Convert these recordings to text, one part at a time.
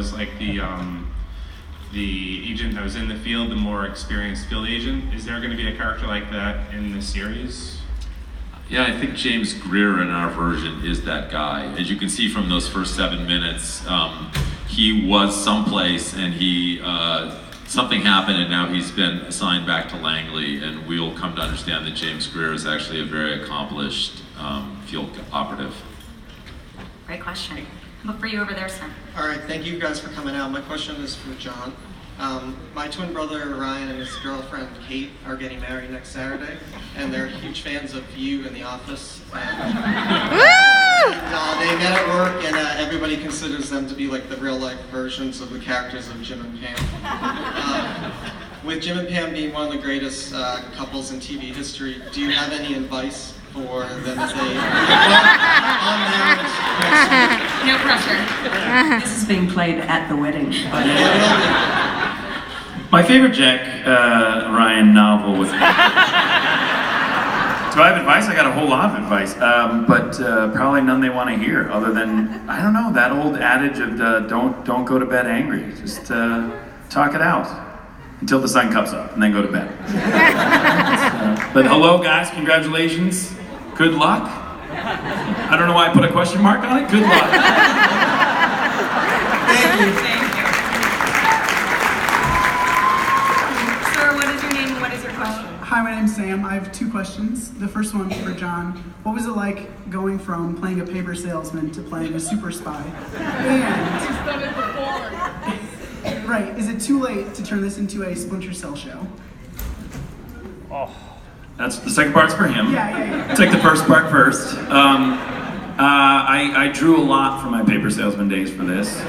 was like the agent that was in the field, the more experienced field agent. Is there going to be a character like that in the series? Yeah, I think James Greer in our version is that guy. As you can see from those first 7 minutes, he was someplace and something happened and now he's been assigned back to Langley, and we'll come to understand that James Greer is actually a very accomplished field operative. Great question. Look for you over there, Sam. All right, thank you guys for coming out. My question is for John. My twin brother Ryan and his girlfriend Kate are getting married next Saturday, and they're huge fans of you in The Office. And they met at work, and everybody considers them to be like the real-life versions of the characters of Jim and Pam. With Jim and Pam being one of the greatest couples in TV history, do you have any advice for them as they on there? No pressure. This is being played at the wedding. My favorite Jack Ryan novel was... Do I have advice? I got a whole lot of advice, but probably none they want to hear, other than, I don't know, that old adage of don't go to bed angry. Just talk it out until the sun comes up, and then go to bed. But hello, guys, congratulations. Good luck. I don't know why I put a question mark on it. Good luck. Thank you. Thank you. Sir, what is your name and what is your question? Hi, my name's Sam. I have 2 questions. The first one for John. What was it like going from playing a paper salesman to playing a super spy? And, right, is it too late to turn this into a Splinter Cell show? Oh. That's the second part's for him. Yeah. Take the first part first. I drew a lot from my paper salesman days for this.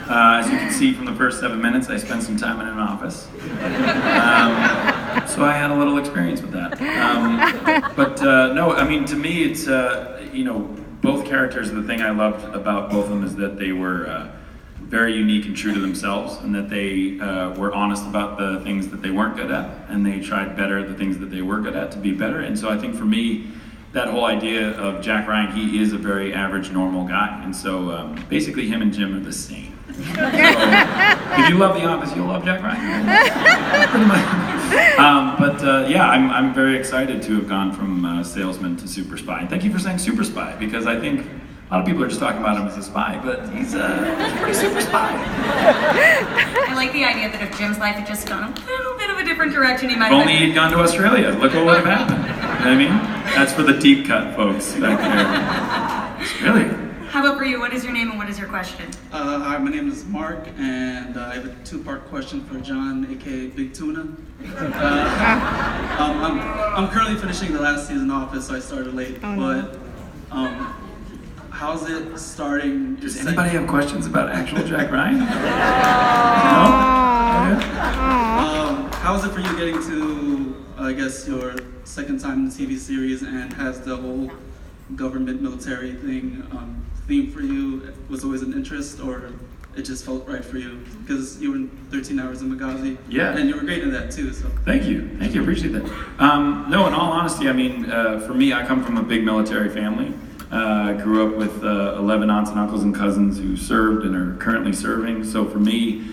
As you can see from the first 7 minutes, I spent some time in an office. So I had a little experience with that. No, I mean, to me, it's, both characters, the thing I loved about both of them is that they were very unique and true to themselves, and that they were honest about the things that they weren't good at, and they tried better at the things that they were good at to be better. And so I think for me, that whole idea of Jack Ryan, he is a very average, normal guy. And so basically him and Jim are the same. So, if you love The Office, you'll love Jack Ryan. Pretty much. Yeah, I'm very excited to have gone from salesman to super spy. And thank you for saying super spy, because I think a lot of people are just talking about him as a spy, but he's a pretty super spy. I like the idea that if Jim's life had just gone a little bit of a different direction, he might If only he'd gone to Australia, look what would have happened. You know what I mean? That's for the deep cut folks back there. Australia. How about for you? What is your name and what is your question? Hi, my name is Mark, and I have a 2-part question for John, aka Big Tuna. I'm currently finishing the last season of Office, so I started late. But how's it starting? Does anybody have questions about actual Jack Ryan? No? How is it for you getting to, I guess, your second time in the TV series, and has the whole government military theme for you was always an interest, or it just felt right for you? Because you were in 13 Hours in Benghazi, and you were great in that too. So Thank you, I appreciate that. No, in all honesty, I mean, for me, I come from a big military family. I grew up with 11 aunts and uncles and cousins who served and are currently serving. So for me,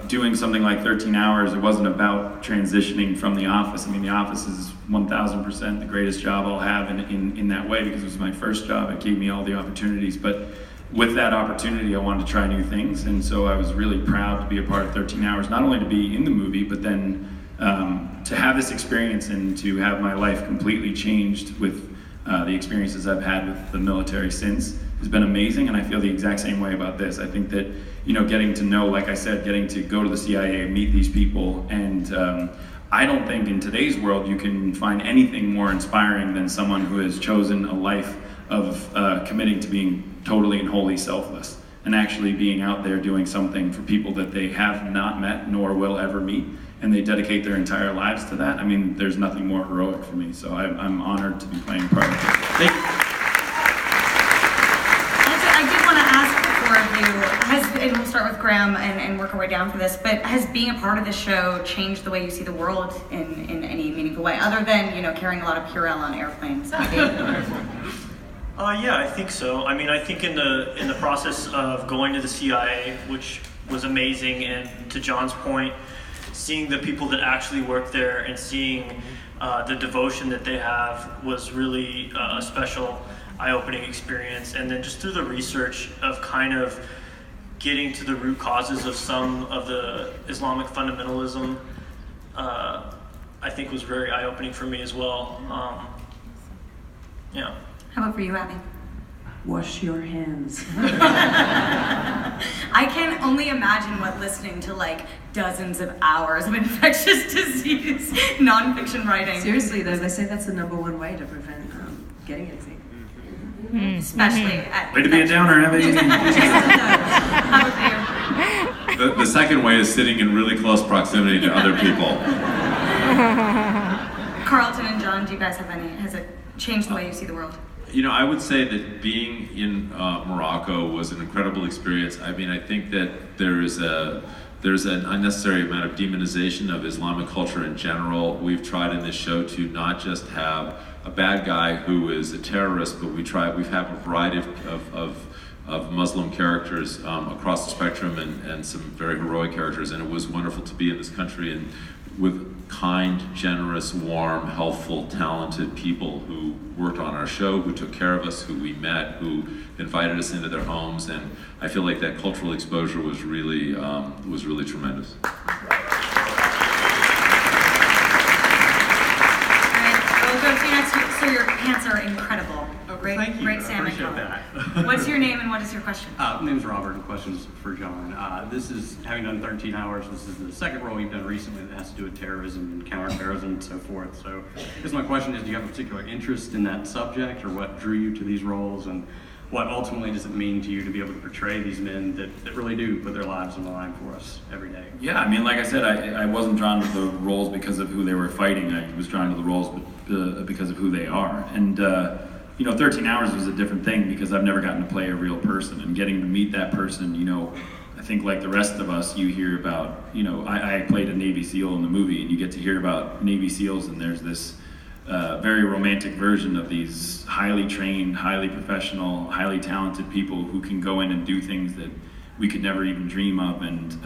doing something like 13 Hours, it wasn't about transitioning from The Office. I mean, The Office is 1,000% the greatest job I'll have in that way, because it was my first job. It gave me all the opportunities. But with that opportunity, I wanted to try new things. And so I was really proud to be a part of 13 Hours, not only to be in the movie, but then to have this experience and to have my life completely changed with the experiences I've had with the military since has been amazing, and I feel the exact same way about this. I think that, getting to know, like I said, getting to go to the CIA and meet these people, and I don't think in today's world you can find anything more inspiring than someone who has chosen a life of committing to being totally and wholly selfless, and actually being out there doing something for people that they have not met nor will ever meet, and they dedicate their entire lives to that. I mean, there's nothing more heroic for me, so I'm honored to be playing a part of it. Thank you. I did want to ask the 4 of you, and we'll start with Graham and work our way down for this, but has being a part of this show changed the way you see the world in any meaningful way, other than, carrying a lot of Purell on airplanes? Yeah, I think so. I mean, I think in the process of going to the CIA, which was amazing, and to John's point, seeing the people that actually work there and seeing the devotion that they have was really a special, eye-opening experience. And then just through the research of kind of getting to the root causes of some of the Islamic fundamentalism, I think was very eye-opening for me as well. Yeah. How about for you, Abby? Wash your hands. I can only imagine what listening to like dozens of hours of infectious disease nonfiction writing. Seriously though, they say that's the #1 way to prevent getting anything. Especially at Way to be a downer, Abby. How about you? The second way is sitting in really close proximity to other people. Carlton and John, do you guys have any? Has it changed the way you see the world? You know, I would say that being in Morocco was an incredible experience. I mean, I think that there's an unnecessary amount of demonization of Islamic culture in general. We've tried in this show to not just have a bad guy who is a terrorist, but we've had a variety of Muslim characters across the spectrum and some very heroic characters. And it was wonderful to be in this country and with kind, generous, warm, helpful, talented people who worked on our show, who took care of us, who we met, who invited us into their homes, and I feel like that cultural exposure was really tremendous. We'll go to you next. So your pants are incredible. Great, Thank you. great salmon Appreciate color. that. What's your name and what is your question? My name's Robert, and the question's for John. This is, having done 13 hours, this is the second role you've done recently that has to do with terrorism and counterterrorism and so forth. So I guess my question is, do you have a particular interest in that subject, or what drew you to these roles, and what ultimately does it mean to you to be able to portray these men that really do put their lives on the line for us every day? Yeah, I mean, like I said, I wasn't drawn to the roles because of who they were fighting. I was drawn to the roles because of who they are. And, 13 hours was a different thing because I've never gotten to play a real person. And getting to meet that person, I think like the rest of us, you hear about, I played a Navy SEAL in the movie, and you get to hear about Navy SEALs, and there's this very romantic version of these highly trained, highly professional, highly talented people who can go in and do things that we could never even dream of, and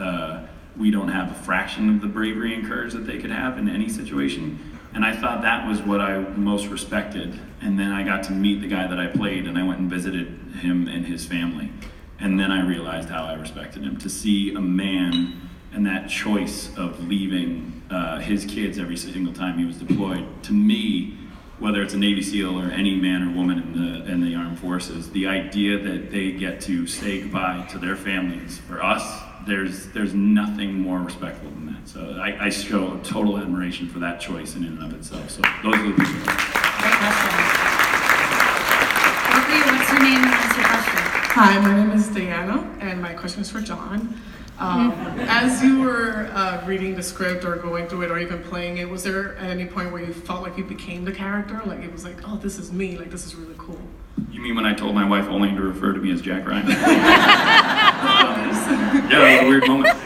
we don't have a fraction of the bravery and courage that they could have in any situation. And I thought that was what I most respected. And then I got to meet the guy that I played, and I went and visited him and his family. And then I realized how I respected him. To see a man and that choice of leaving his kids every single time he was deployed, to me, whether it's a Navy SEAL or any man or woman in the armed forces, the idea that they get to say goodbye to their families, for us, there's nothing more respectful than that. So I show total admiration for that choice in and of itself. So those are the people. Great question. Okay, what's your name and what's your question? Hi, my name is Diana, and my question is for John. As you were reading the script or going through it or even playing it, was there at any point where you felt like you became the character? Like it was like, oh, this is me, like this is really cool. You mean when I told my wife only to refer to me as Jack Ryan? Yeah, that was a weird moment.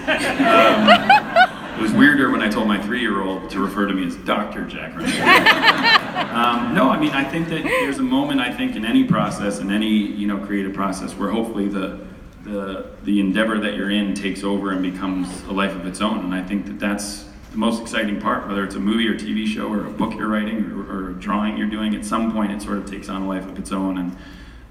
It was weirder when I told my 3-year-old to refer to me as Dr. Jack Ryan. No, I mean, I think that there's a moment, I think, in any process, in any, creative process, where hopefully the endeavor that you're in takes over and becomes a life of its own. And I think that that's the most exciting part, whether it's a movie or TV show or a book you're writing or a drawing you're doing. At some point, it sort of takes on a life of its own. And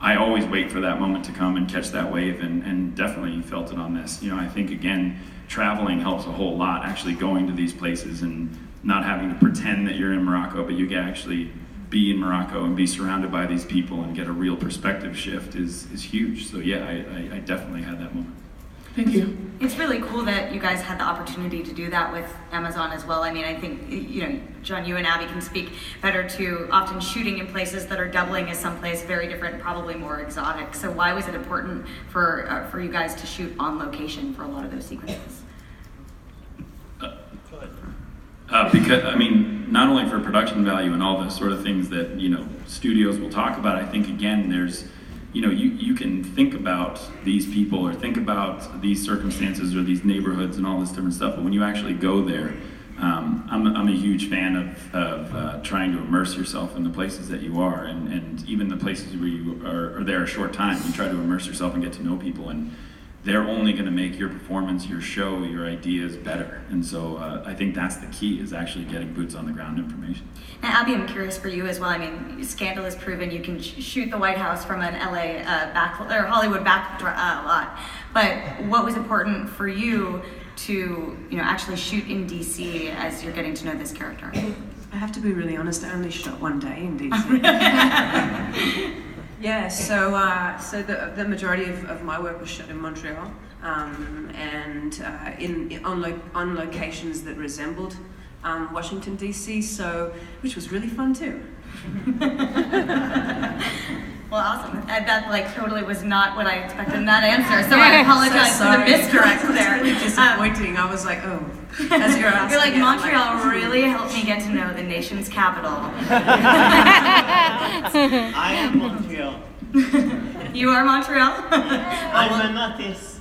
I always wait for that moment to come and catch that wave, and definitely felt it on this. I think, again, traveling helps a whole lot, actually going to these places and not having to pretend that you're in Morocco, but you can actually be in Morocco and be surrounded by these people and get a real perspective shift is huge. So yeah, I definitely had that moment. Thank you. It's really cool that you guys had the opportunity to do that with Amazon as well. I mean, I think, John, you and Abby can speak better to often shooting in places that are doubling as someplace very different, probably more exotic. So why was it important for you guys to shoot on location for a lot of those sequences? Because, I mean, not only for production value and all the sort of things that, studios will talk about, I think, again, there's, you can think about these people or think about these circumstances or these neighborhoods and all this different stuff, but when you actually go there, I'm a huge fan of trying to immerse yourself in the places that you are, and even the places where you are there a short time. You try to immerse yourself and get to know people, and they're only going to make your performance, your show, your ideas better. And so I think that's the key, is actually getting boots on the ground information. Now, Abby, I'm curious for you as well. I mean, Scandal has proven you can shoot the White House from an LA or Hollywood back lot. But what was important for you to, actually shoot in DC as you're getting to know this character? I have to be really honest, I only shot one day in DC. Yeah, so the majority of my work was shot in Montreal, and on locations that resembled Washington DC, which was really fun too. Well, awesome. That totally was not what I expected in that answer. So I apologize for the misdirect there. It's really disappointing. I was like, oh, as you're asking. You're like, Montreal really helped me get to know the nation's capital. I am Montreal. You are Montreal? I'm an artist.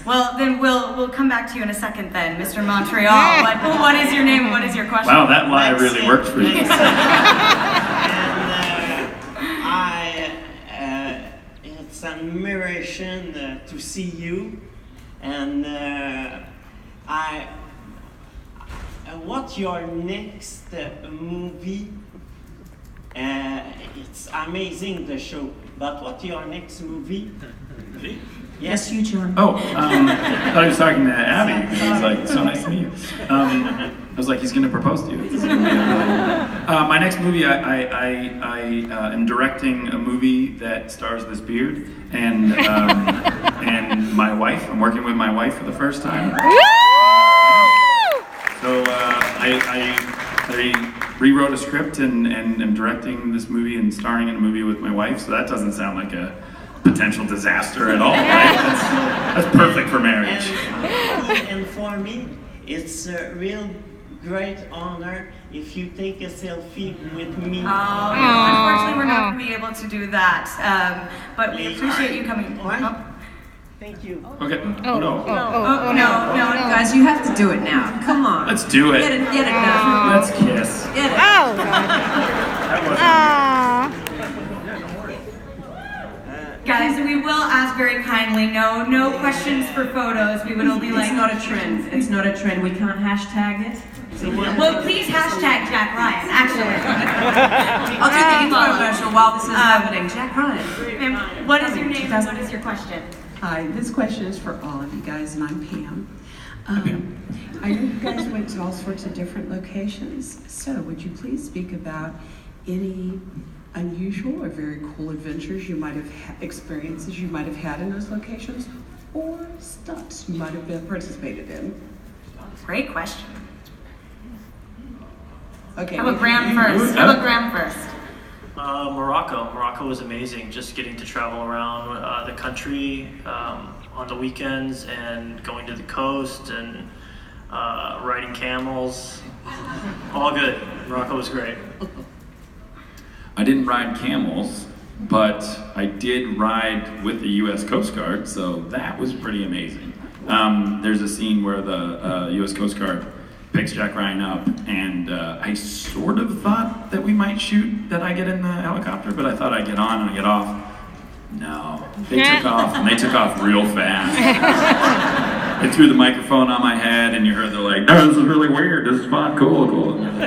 Well, then we'll come back to you in a second then, Mr. Montreal. What is your name and what is your question? Wow, that lie really worked for you. It's an admiration to see you, and what's your next movie? It's amazing, the show, but what's your next movie? Yes, you, John. Oh, I thought he was talking to Abby. He was like, so nice to meet you. I was like, he's going to propose to you. My next movie, I am directing a movie that stars this beard, and my wife. I'm working with my wife for the first time. So I rewrote a script and am directing this movie and starring in a movie with my wife, so that doesn't sound like a potential disaster at all, right? That's perfect for marriage. And for me, it's a real great honor if you take a selfie with me. Unfortunately, we're not going to be able to do that, but we appreciate you coming. Thank you. Okay. No, guys, you have to do it now. Come on. Let's do it. Get it done. Let's kiss. Get it. Oh. Guys, we will ask very kindly, no questions for photos. We would only like... It's not a trend. It's not a trend. We can't hashtag it. Well, please hashtag Jack Ryan, actually. I'll do the infomercial while this is happening. Jack Ryan. What is your name and what is your question? Hi, this question is for all of you guys, and I'm Pam. I know you guys went to all sorts of different locations, so would you please speak about any unusual or very cool adventures you might have experiences you might have had in those locations, or stunts you might have participated in? Great question. Okay. How about Graham first? Morocco was amazing. Just getting to travel around the country on the weekends and going to the coast and riding camels. All good. Morocco was great. I didn't ride camels, but I did ride with the U.S. Coast Guard, so that was pretty amazing. There's a scene where the U.S. Coast Guard picks Jack Ryan up, and I sort of thought that we might shoot that I get in the helicopter, but I thought I'd get on and I'd get off. No, they took off, and they took off real fast. They threw the microphone on my head, and you heard they're like, "No, this is really weird. This is fun, cool.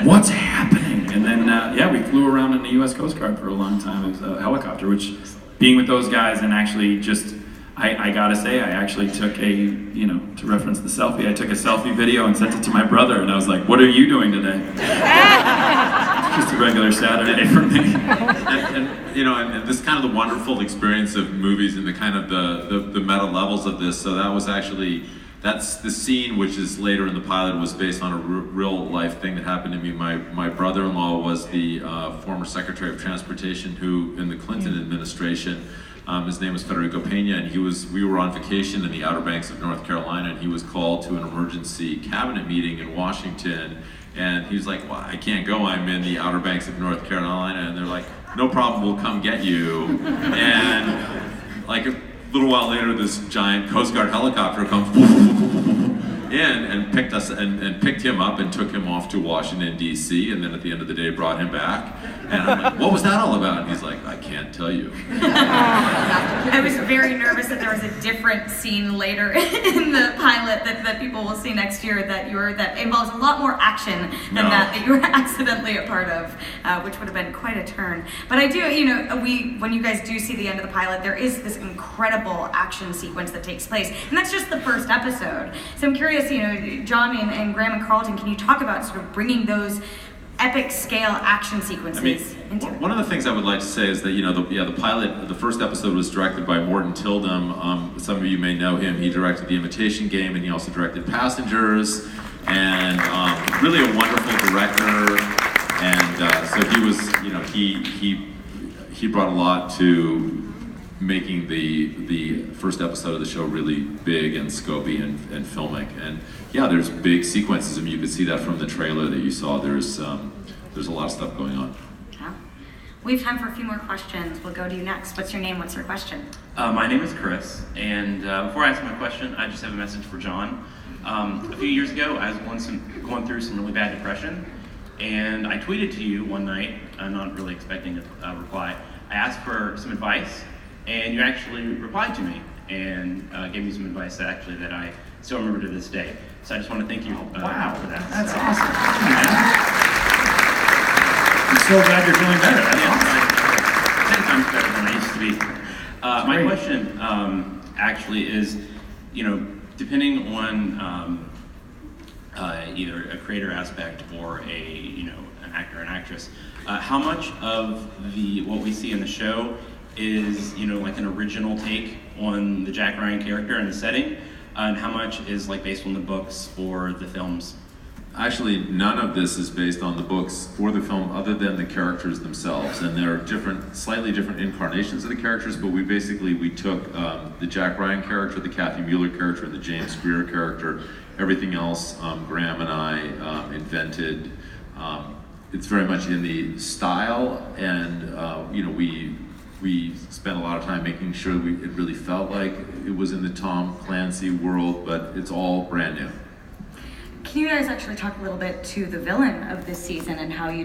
What's happening?" And then, we flew around in the U.S. Coast Guard for a long time. It was a helicopter, which, being with those guys and actually just, I gotta say, I actually took to reference the selfie, I took a selfie video and sent it to my brother, and I was like, "What are you doing today?" Just a regular Saturday for me. And this kind of the wonderful experience of movies and the kind of the meta levels of this. So that's the scene, which is later in the pilot, was based on a real life thing that happened to me. My brother-in-law was the former Secretary of Transportation who, in the Clinton administration, his name was Federico Pena, and we were on vacation in the Outer Banks of North Carolina, and he was called to an emergency cabinet meeting in Washington, and he was like, "Well, I can't go, I'm in the Outer Banks of North Carolina," and they're like, "No problem, we'll come get you." And like a little while later, this giant Coast Guard helicopter comes in and picked us and picked him up and took him off to Washington D.C. and then at the end of the day brought him back. And I'm like, what was that all about? And he's like, I can't tell you. I was very nervous that there was a different scene later in the pilot that people will see next year that involves a lot more action than that you were accidentally a part of, which would have been quite a turn. But I do, when you guys do see the end of the pilot, there is this incredible action sequence that takes place, and that's just the first episode. So I'm curious, John and Graham and Carlton, can you talk about sort of bringing those epic scale action sequences into it? One of the things I would like to say is that the pilot, the first episode was directed by Morton Tildum. Some of you may know him. He directed The Imitation Game, and he also directed Passengers, and really a wonderful director. And so he was, he brought a lot to making the first episode of the show really big and scopy and filmic. And yeah, there's big sequences. I mean, you could see that from the trailer that you saw. There's a lot of stuff going on. Yeah. We have time for a few more questions. We'll go to you next. What's your name? What's your question? My name is Chris, and before I ask my question, I just have a message for John. A few years ago, I was going through some really bad depression, and I tweeted to you one night, not really expecting a reply. I asked for some advice, and you actually replied to me and gave me some advice that I still remember to this day. So I just want to thank you for that. That's awesome. I'm so glad you're feeling better. That's awesome. 10 times better than I used to be. My question actually is, depending on either a creator aspect or an actor and actress, how much of what we see in the show is like an original take on the Jack Ryan character and the setting, and how much is based on the books or the films? Actually, none of this is based on the books or the film other than the characters themselves. And there are slightly different incarnations of the characters, but we took the Jack Ryan character, the Kathy Mueller character, and the James Greer character. Everything else, Graham and I invented. It's very much in the style, and we spent a lot of time making sure it really felt like it was in the Tom Clancy world, but it's all brand new. Can you guys actually talk a little bit to the villain of this season and how you